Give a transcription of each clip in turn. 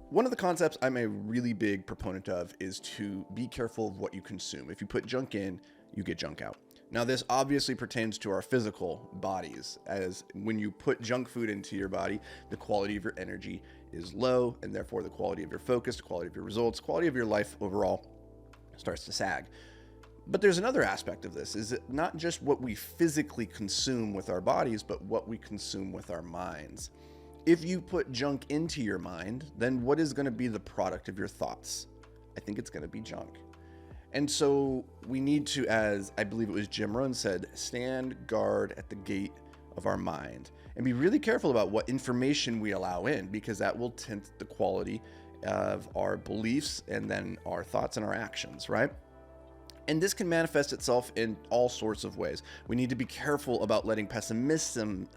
One of the concepts I'm a really big proponent of is to be careful of what you consume. If you put junk in, you get junk out. Now, this obviously pertains to our physical bodies, as when you put junk food into your body, the quality of your energy is low, and therefore the quality of your focus, the quality of your results, quality of your life overall starts to sag. But there's another aspect of this, is it not just what we physically consume with our bodies, but what we consume with our minds. If you put junk into your mind, then what is going to be the product of your thoughts? I think it's going to be junk. And so we need to, as I believe it was Jim Rohn said, stand guard at the gate of our mind and be really careful about what information we allow in, because that will tint the quality of our beliefs and then our thoughts and our actions, right? And this can manifest itself in all sorts of ways. We need to be careful about letting pessimism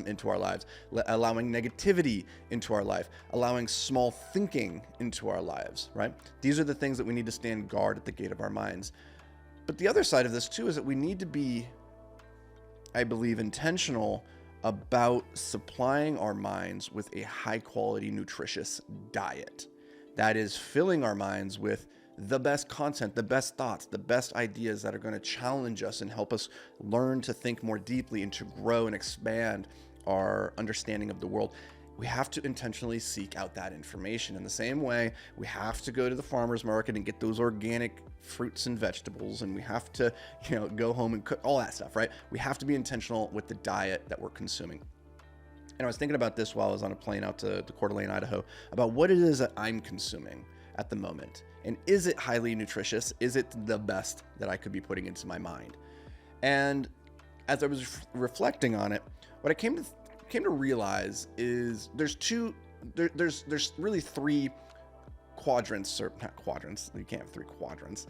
into our lives, allowing negativity into our life, allowing small thinking into our lives, right? These are the things that we need to stand guard at the gate of our minds. But the other side of this too is that we need to be, I believe, intentional about supplying our minds with a high quality, nutritious diet. That is filling our minds with the best content, the best thoughts, the best ideas that are going to challenge us and help us learn to think more deeply and to grow and expand our understanding of the world. We have to intentionally seek out that information. In the same way, we have to go to the farmer's market and get those organic fruits and vegetables, and we have to, go home and cook all that stuff, right? We have to be intentional with the diet that we're consuming. And I was thinking about this while I was on a plane out to Coeur d'Alene, Idaho, about what it is that I'm consuming at the moment. And is it highly nutritious? Is it the best that I could be putting into my mind? And as I was reflecting on it, what I came to realize is there's really three quadrants, or not quadrants, you can't have three quadrants,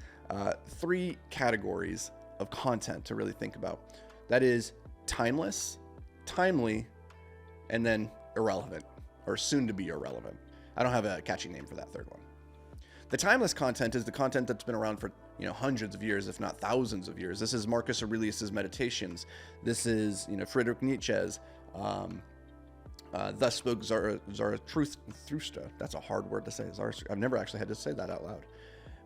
three categories of content to really think about. That is timeless, timely, and then irrelevant, or soon to be irrelevant. I don't have a catchy name for that third one. The timeless content is the content that's been around for hundreds of years, if not thousands of years. This is Marcus Aurelius's Meditations. This is Friedrich Nietzsche's Thus Spoke Zarathustra. That's a hard word to say. I've never actually had to say that out loud.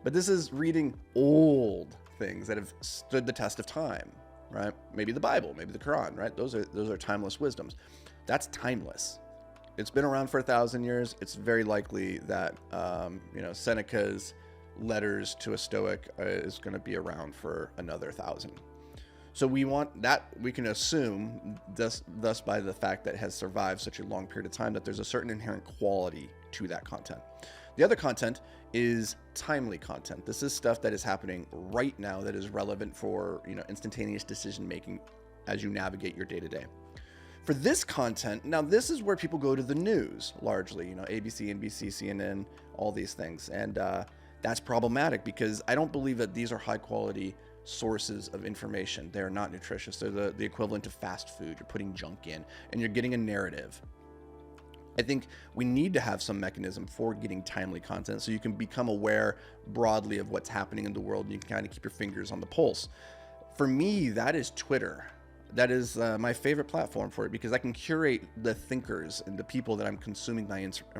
But this is reading old things that have stood the test of time, right? Maybe the Bible, maybe the Quran, right? Those are timeless wisdoms. That's timeless. It's been around for 1,000 years. It's very likely that, Seneca's letters to a Stoic is going to be around for another 1,000. So we want that, we can assume thus by the fact that it has survived such a long period of time, that there's a certain inherent quality to that content. The other content is timely content. This is stuff that is happening right now that is relevant for, instantaneous decision making as you navigate your day to day. For this content, now this is where people go to the news largely, ABC, NBC, CNN, all these things. And that's problematic because I don't believe that these are high quality sources of information. They're not nutritious. They're the equivalent of fast food. You're putting junk in and you're getting a narrative. I think we need to have some mechanism for getting timely content so you can become aware broadly of what's happening in the world and you can kind of keep your fingers on the pulse. For me, that is Twitter. That is my favorite platform for it because I can curate the thinkers and the people that I'm consuming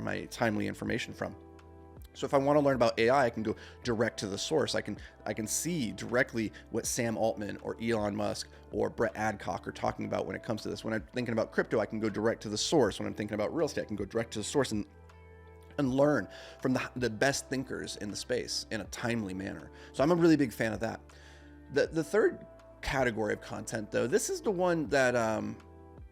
my timely information from. So if I want to learn about AI, I can go direct to the source. I can see directly what Sam Altman or Elon Musk or Brett Adcock are talking about when it comes to this. When I'm thinking about crypto, I can go direct to the source. When I'm thinking about real estate, I can go direct to the source and learn from the best thinkers in the space in a timely manner. So I'm a really big fan of that. The third category of content, though, this is the one that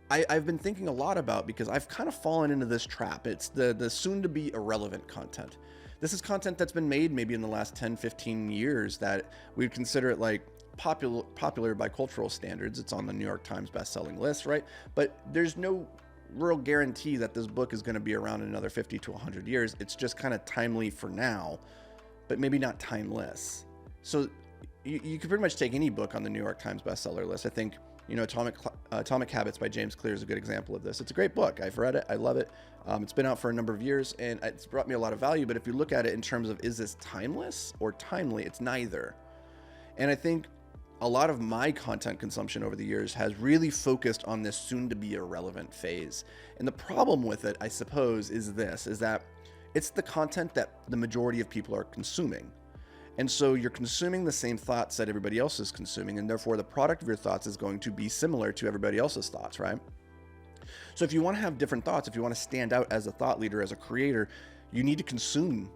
I've been thinking a lot about because I've kind of fallen into this trap. It's the soon-to-be irrelevant content. This is content that's been made maybe in the last 10, 15 years that we'd consider it like popular by cultural standards. It's on the New York Times best-selling list, right? But there's no real guarantee that this book is going to be around in another 50 to 100 years. It's just kind of timely for now, but maybe not timeless. So you could pretty much take any book on the New York Times bestseller list. I think, Atomic Habits by James Clear is a good example of this. It's a great book. I've read it. I love it. It's been out for a number of years and it's brought me a lot of value. But if you look at it in terms of, is this timeless or timely? It's neither. And I think a lot of my content consumption over the years has really focused on this soon to be irrelevant phase. And the problem with it, I suppose, is that It's the content that the majority of people are consuming. And so you're consuming the same thoughts that everybody else is consuming, and therefore the product of your thoughts is going to be similar to everybody else's thoughts, right? So if you want to have different thoughts, if you want to stand out as a thought leader, as a creator, you need to consume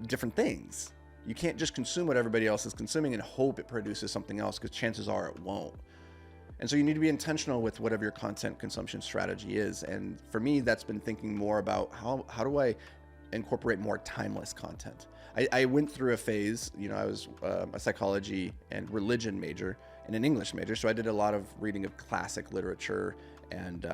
different things. You can't just consume what everybody else is consuming and hope it produces something else, because chances are it won't. And so you need to be intentional with whatever your content consumption strategy is. And for me, that's been thinking more about how do I incorporate more timeless content. I went through a phase, I was a psychology and religion major and an English major. So I did a lot of reading of classic literature and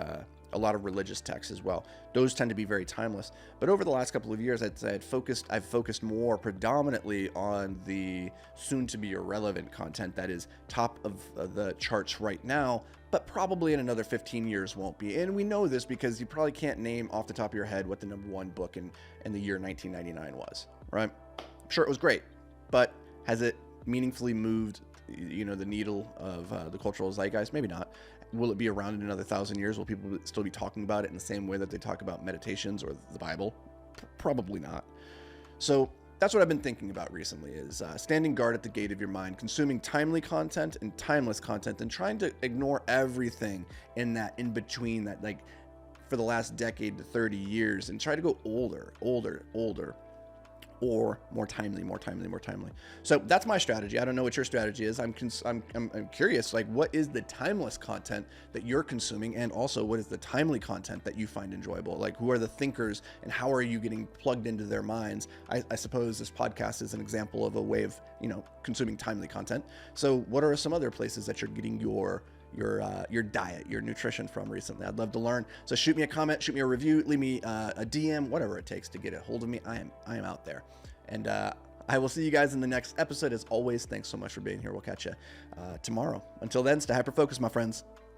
a lot of religious texts as well. Those tend to be very timeless. But over the last couple of years, I've focused more predominantly on the soon-to-be irrelevant content that is top of the charts right now, but probably in another 15 years won't be. And we know this because you probably can't name off the top of your head what the #1 book in the year 1999 was, right? I'm sure it was great, but has it meaningfully moved, the needle of the cultural zeitgeist? Maybe not. Will it be around in another 1,000 years? Will people still be talking about it in the same way that they talk about meditations or the Bible? Probably not. So that's what I've been thinking about recently, is standing guard at the gate of your mind, consuming timely content and timeless content, and trying to ignore everything in between that, like for the last decade to 30 years, and try to go older, or more timely. So that's my strategy. I don't know what your strategy is. I'm curious, like, what is the timeless content that you're consuming, and also what is the timely content that you find enjoyable? Like, who are the thinkers, and how are you getting plugged into their minds? I suppose this podcast is an example of a way of consuming timely content. So what are some other places that you're getting your diet, your nutrition from recently? I'd love to learn. So shoot me a comment, shoot me a review, leave me a DM, whatever it takes to get a hold of me. I am out there. And I will see you guys in the next episode. As always, thanks so much for being here. We'll catch you tomorrow. Until then, stay hyper focused, my friends.